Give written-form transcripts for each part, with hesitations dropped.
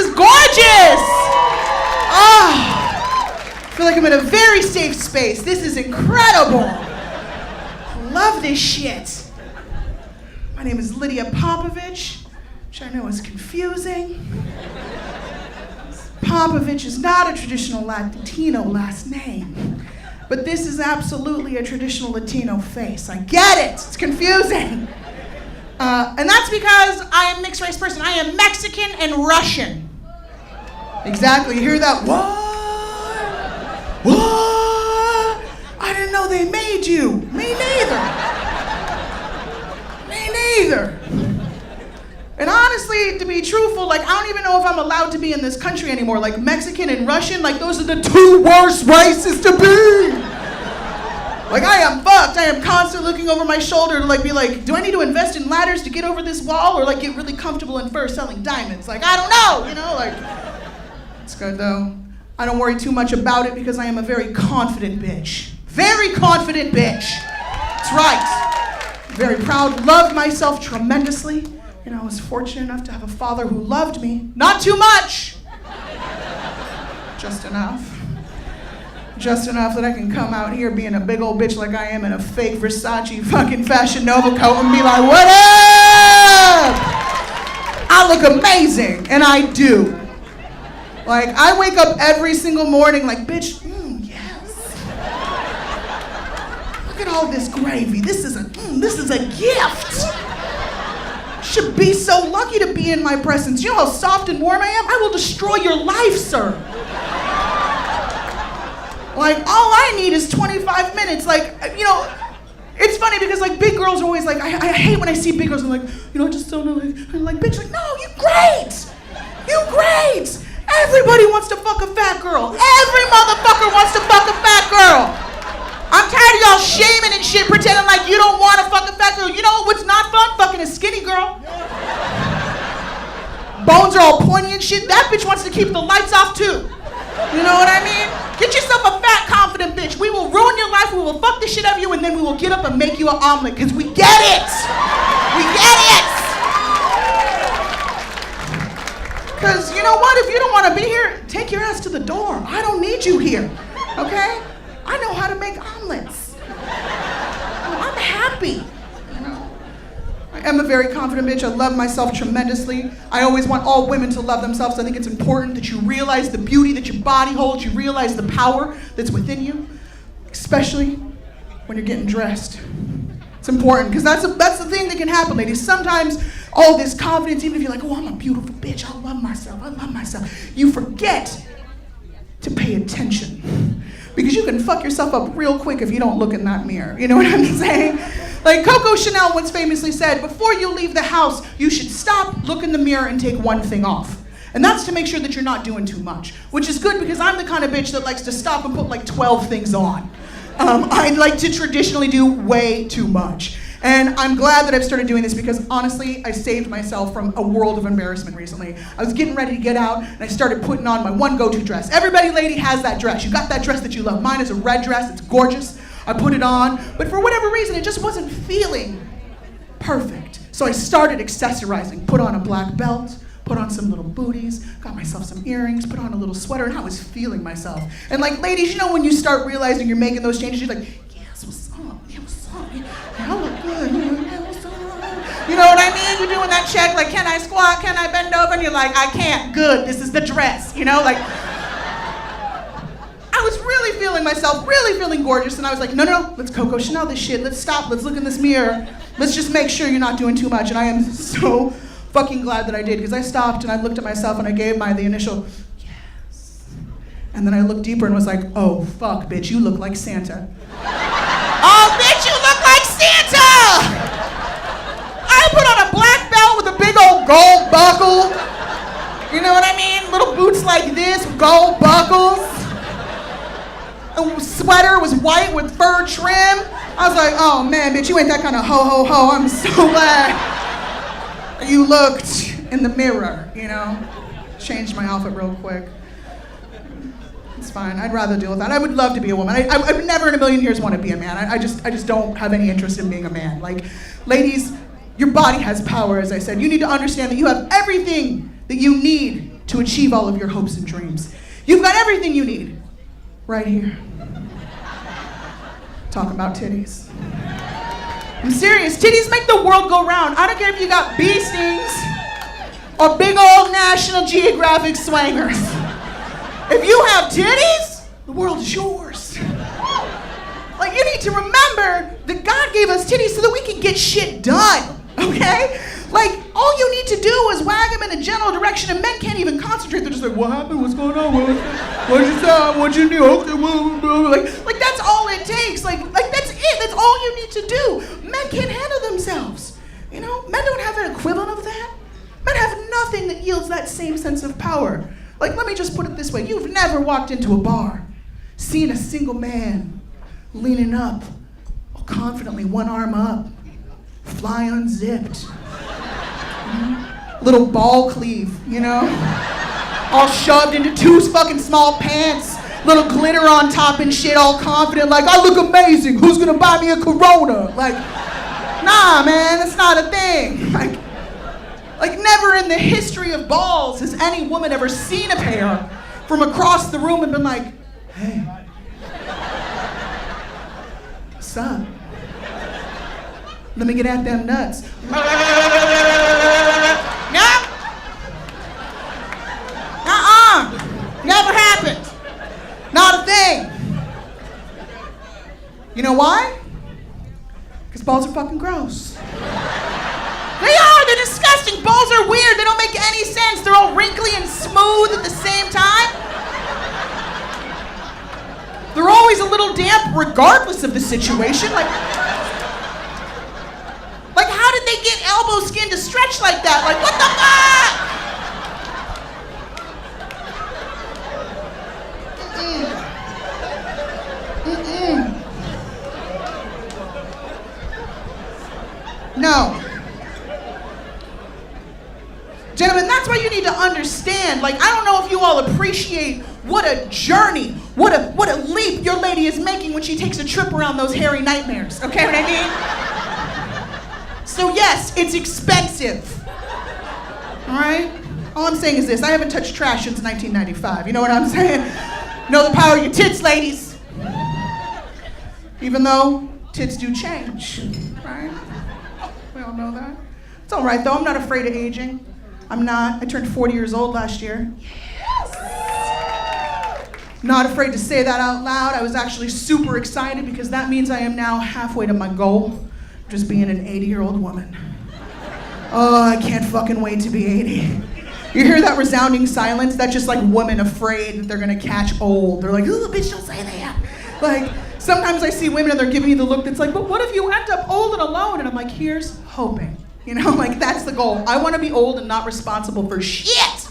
is gorgeous. I feel like I'm in a very safe space. This is incredible. I love this shit. My name is Lydia Popovich, which I know is confusing. Popovich is not a traditional Latino last name, but this is absolutely a traditional Latino face. I get it. It's confusing. And that's because I am a mixed race person. I am Mexican and Russian. Exactly. You hear that? What? I didn't know they made you. Me neither. Me neither. And honestly, to be truthful, like, I don't even know if I'm allowed to be in this country anymore. Like, Mexican and Russian, like, those are the two worst races to be. Like, I am fucked. I am constantly looking over my shoulder to, like, be like, do I need to invest in ladders to get over this wall, or, like, get really comfortable in fur selling diamonds? Like, I don't know, you know, like, it's good, though. I don't worry too much about it because I am a very confident bitch. Very confident bitch. That's right. Very proud, love myself tremendously. You know, I was fortunate enough to have a father who loved me. Not too much. Just enough. Just enough that I can come out here being a big old bitch like I am in a fake Versace fucking Fashion Nova coat and be like, what up? I look amazing, and I do. Like, I wake up every single morning like, bitch, yes. Look at all this gravy. This is a gift. Should be so lucky to be in my presence. You know how soft and warm I am? I will destroy your life, sir. Like, all I need is 25 minutes. Like, you know, it's funny because, like, big girls are always like, I hate when I see big girls. I'm like, you know, I just don't know. I'm like, bitch, like, no, you great. You great. Everybody wants to fuck a fat girl. Every motherfucker wants to fuck a fat girl. I'm tired of y'all shaming and shit, pretending like you don't want to fuck a fat girl. You know what's not fun? Fucking a skinny girl. Bones are all pointy and shit. That bitch wants to keep the lights off too. You know what I mean? Get yourself a fat, confident bitch. We will ruin your life, we will fuck the shit out of you, and then we will get up and make you an omelet, because we get it! We get it! Because you know what? If you don't want to be here, take your ass to the door. I don't need you here, okay? I know how to make omelets. I'm happy. I am a very confident bitch. I love myself tremendously. I always want all women to love themselves. I think it's important that you realize the beauty that your body holds. You realize the power that's within you, especially when you're getting dressed. It's important, because that's the thing that can happen, ladies. Sometimes all this confidence, even if you're like, oh, I'm a beautiful bitch, I love myself, you forget to pay attention. Because you can fuck yourself up real quick if you don't look in that mirror. You know what I'm saying? Like Coco Chanel once famously said, before you leave the house, you should stop, look in the mirror, and take one thing off. And that's to make sure that you're not doing too much. Which is good, because I'm the kind of bitch that likes to stop and put like 12 things on. I like to traditionally do way too much. And I'm glad that I've started doing this, because honestly, I saved myself from a world of embarrassment recently. I was getting ready to get out, and I started putting on my one go-to dress. Everybody, lady, has that dress. You got that dress that you love. Mine is a red dress. It's gorgeous. I put it on, but for whatever reason, it just wasn't feeling perfect. So I started accessorizing, put on a black belt, put on some little booties, got myself some earrings, put on a little sweater, and I was feeling myself. And like, ladies, you know when you start realizing you're making those changes, you're like, yes, what's up? Yeah, what's up? Yeah, I look good. Yeah, what's up? You know what I mean? You're doing that check, like, can I squat? Can I bend over? And you're like, I can't. Good. This is the dress. You know, like, I was really feeling myself, really feeling gorgeous, and I was like, no, let's Coco Chanel this shit. Let's stop. Let's look in this mirror. Let's just make sure you're not doing too much. And I am so fucking glad that I did, because I stopped and I looked at myself and I gave the initial yes. And then I looked deeper and was like, oh, fuck, bitch, you look like Santa. Oh, bitch, you look like Santa! I put on a black belt with a big old gold buckle. You know what I mean? Little boots like this with gold buckles. A sweater was white with fur trim. I was like, oh man, bitch, you ain't that kind of ho. I'm so glad you looked in the mirror, you know? Changed my outfit real quick. It's fine, I'd rather deal with that. I would love to be a woman. I would never in a million years want to be a man. I just don't have any interest in being a man. Like, ladies, your body has power, as I said. You need to understand that you have everything that you need to achieve all of your hopes and dreams. You've got everything you need right here. Talking about titties. I'm serious. Titties make the world go round. I don't care if you got bee stings or big old National Geographic swangers. If you have titties, the world is yours. Like, you need to remember that God gave us titties so that we can get shit done, okay? Like, all you need to do is wag them in a general direction, and men can't even concentrate. They're just like, what happened? What's going on? What'd you say? What'd you do? Okay, like that's all it takes. Like that's it. That's all you need to do. Men can't handle themselves. You know, men don't have an equivalent of that. Men have nothing that yields that same sense of power. Like, let me just put it this way. You've never walked into a bar, seen a single man leaning up, confidently, one arm up, fly unzipped, little ball cleave, you know, all shoved into two fucking small pants, little glitter on top and shit, all confident, like, I look amazing, who's gonna buy me a Corona? Like, nah, man, that's not a thing. Like never in the history of balls has any woman ever seen a pair from across the room and been like, hey, what's up? Let me get at them nuts. No. Never happened. Not a thing. You know why? Because balls are fucking gross. They are, they're disgusting. Balls are weird, they don't make any sense. They're all wrinkly and smooth at the same time. They're always a little damp regardless of the situation. Like how did they get elbow skin to stretch like that? Like, what the fuck? No. Gentlemen, that's why you need to understand. Like, I don't know if you all appreciate what a journey, what a leap your lady is making when she takes a trip around those hairy nightmares. Okay what I mean? So yes, it's expensive. All right? All I'm saying is this, I haven't touched trash since 1995. You know what I'm saying? Know the power of your tits, ladies. Even though tits do change, right? We all know that. It's all right though, I'm not afraid of aging. I'm not. I turned 40 years old last year. Yes! Not afraid to say that out loud. I was actually super excited because that means I am now halfway to my goal, just being an 80-year-old woman. Oh, I can't fucking wait to be 80. You hear that resounding silence? That's just like women afraid that they're gonna catch old. They're like, ooh, bitch, don't say that. Like, sometimes I see women and they're giving me the look that's like, but what if you end up old and alone? And I'm like, here's hoping. You know, like that's the goal. I want to be old and not responsible for shit.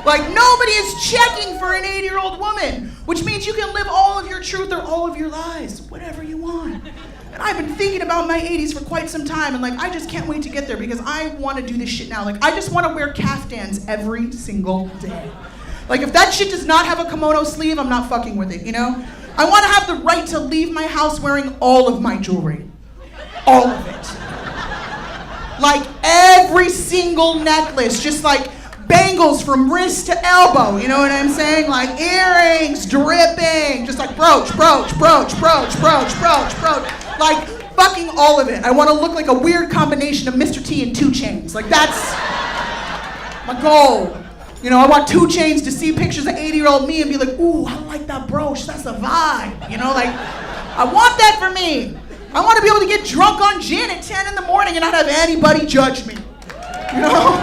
Like nobody is checking for an 80-year-old woman, which means you can live all of your truth or all of your lies, whatever you want. And I've been thinking about my 80s for quite some time, and like I just can't wait to get there because I want to do this shit now. Like I just want to wear caftans every single day. Like if that shit does not have a kimono sleeve, I'm not fucking with it, you know? I want to have the right to leave my house wearing all of my jewelry. All of it. Like every single necklace, just like bangles from wrist to elbow, you know what I'm saying? Like earrings, dripping, just like brooch. Like fucking all of it. I want to look like a weird combination of Mr. T and 2 Chainz. Like that's my goal. You know, I want 2 Chainz to see pictures of 80-year-old me and be like, ooh, I like that brooch, that's a vibe. You know, like, I want that for me. I want to be able to get drunk on gin at 10 in the morning and not have anybody judge me. You know?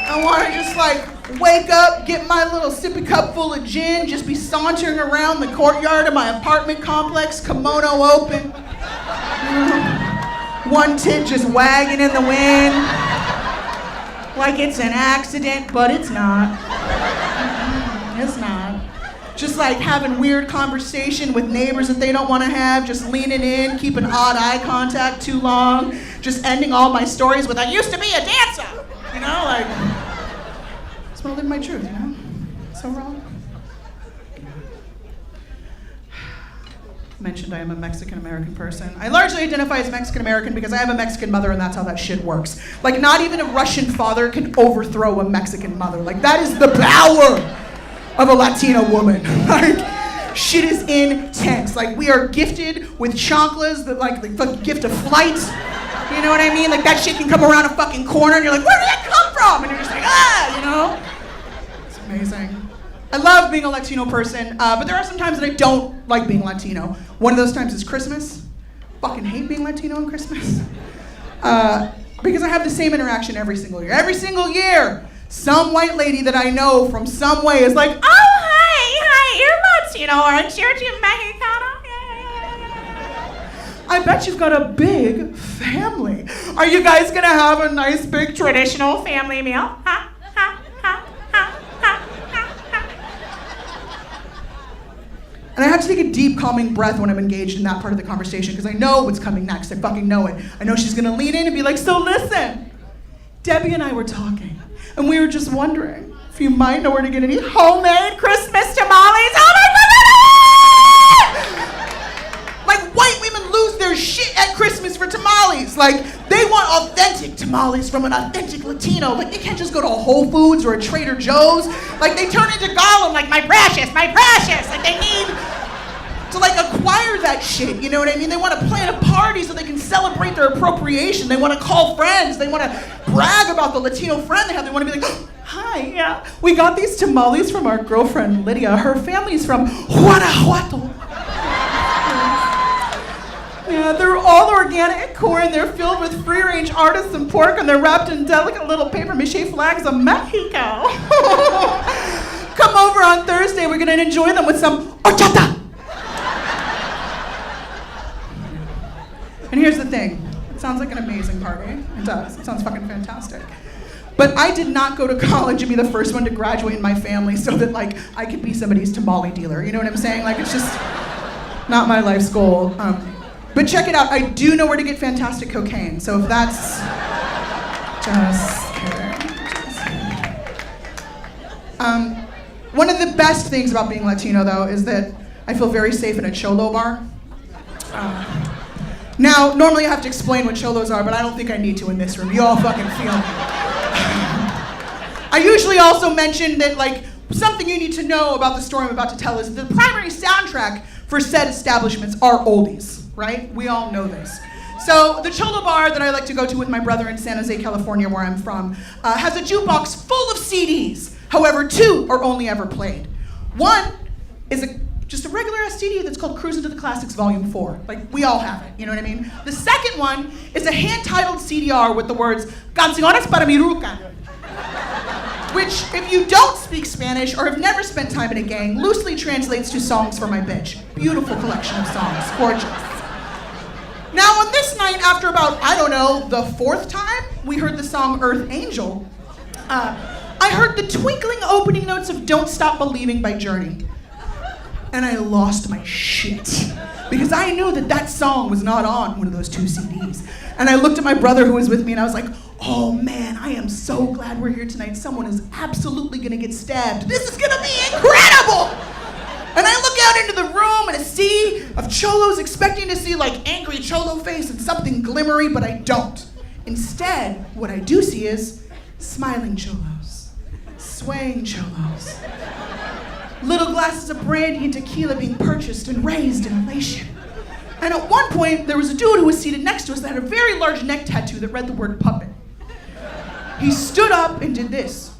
I want to just like wake up, get my little sippy cup full of gin, just be sauntering around the courtyard of my apartment complex, kimono open. You know? One tit just wagging in the wind. Like it's an accident, but it's not. It's not. Just like having weird conversation with neighbors that they don't want to have, just leaning in, keeping odd eye contact too long, just ending all my stories with, I used to be a dancer, you know, like, I just want to live my truth, you know, so wrong. mentioned I am a Mexican-American person. I largely identify as Mexican-American because I have a Mexican mother and that's how that shit works. Like, not even a Russian father can overthrow a Mexican mother. Like, that is the power of a Latina woman. Like, shit is intense. Like, we are gifted with chanclas that, like, the fucking gift of flight. You know what I mean? Like, that shit can come around a fucking corner and you're like, where did that come from? And you're just like, ah, you know? It's amazing. I love being a Latino person, but there are some times that I don't like being Latino. One of those times is Christmas. Fucking hate being Latino on Christmas. Because I have the same interaction every single year. Every single year, some white lady that I know from some way is like, oh, hi, you're Latino, aren't you? Are you Mexicano? I bet you've got a big family. Are you guys gonna have a nice big traditional family meal? Huh? And I have to take a deep, calming breath when I'm engaged in that part of the conversation because I know what's coming next. I fucking know it. I know she's gonna lean in and be like, so listen, Debbie and I were talking, and we were just wondering if you might know where to get any homemade Christmas tamales. Oh my God! Like, white women lose their shit at Christmas for tamales. Like, they want authentic tamales from an authentic Latino. Like, they can't just go to a Whole Foods or a Trader Joe's. Like, they turn into Gollum, like, my precious, my precious. Like, they need to, like, acquire that shit, you know what I mean? They want to plan a party so they can celebrate their appropriation. They want to call friends. They want to brag about the Latino friend they have. They want to be like, oh, hi, yeah, we got these tamales from our girlfriend, Lydia. Her family's from Guanajuato. Yeah, they're all organic corn. They're filled with free-range artisan pork, and they're wrapped in delicate little papier-mâché flags of Mexico. Come over on Thursday. We're going to enjoy them with some horchata. And here's the thing. It sounds like an amazing party. It does. It sounds fucking fantastic. But I did not go to college and be the first one to graduate in my family so that, like, I could be somebody's tamale dealer. You know what I'm saying? Like, it's just not my life's goal. But check it out, I do know where to get fantastic cocaine, so if that's just kidding. One of the best things about being Latino, though, is that I feel very safe in a cholo bar. Now, normally I have to explain what cholos are, but I don't think I need to in this room. You all fucking feel me. I usually also mention that, like, something you need to know about the story I'm about to tell is the primary soundtrack for said establishments are oldies. Right? We all know this. So the cholo bar that I like to go to with my brother in San Jose, California, where I'm from, has a jukebox full of CDs. However, 2 are only ever played. One is just a regular ass CD that's called Cruising to the Classics Volume 4. Like, we all have it, you know what I mean? The second one is a hand-titled CDR with the words, Canciones para mi ruca. Which, if you don't speak Spanish or have never spent time in a gang, loosely translates to Songs for My Bitch. Beautiful collection of songs, gorgeous. Now, on this night, after about, I don't know, the 4th time we heard the song Earth Angel, I heard the twinkling opening notes of Don't Stop Believing by Journey. And I lost my shit. Because I knew that that song was not on one of those 2 CDs. And I looked at my brother who was with me and I was like, oh man, I am so glad we're here tonight. Someone is absolutely gonna get stabbed. This is gonna be incredible! And I look out into the room and a sea of cholos expecting to see like angry cholo face and something glimmery, but I don't. Instead, what I do see is smiling cholos, swaying cholos, little glasses of brandy and tequila being purchased and raised in elation. And at one point, there was a dude who was seated next to us that had a very large neck tattoo that read the word puppet. He stood up and did this.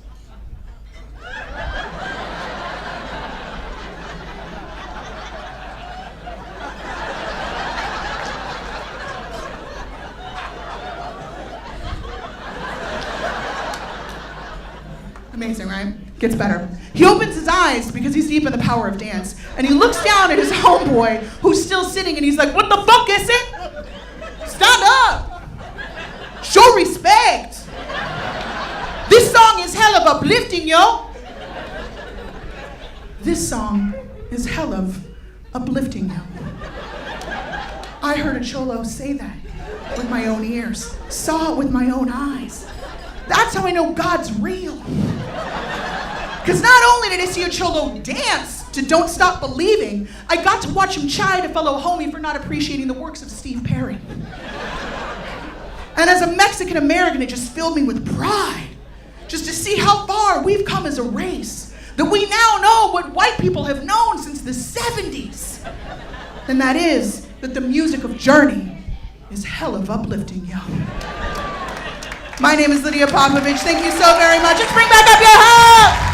Amazing, right? Gets better. He opens his eyes because he's deep in the power of dance, and he looks down at his homeboy who's still sitting, and he's like, what the fuck is it? Stand up! Show respect! This song is hell of uplifting, yo! This song is hell of uplifting, yo. I heard a cholo say that with my own ears, saw it with my own eyes. That's how I know God's real. Because not only did I see a cholo dance to Don't Stop Believing, I got to watch him chide a fellow homie for not appreciating the works of Steve Perry. And as a Mexican American, it just filled me with pride, just to see how far we've come as a race, that we now know what white people have known since the 70s. And that is that the music of Journey is hell of uplifting, yo. My name is Lydia Popovich. Thank you so very much. Let's bring back up your house.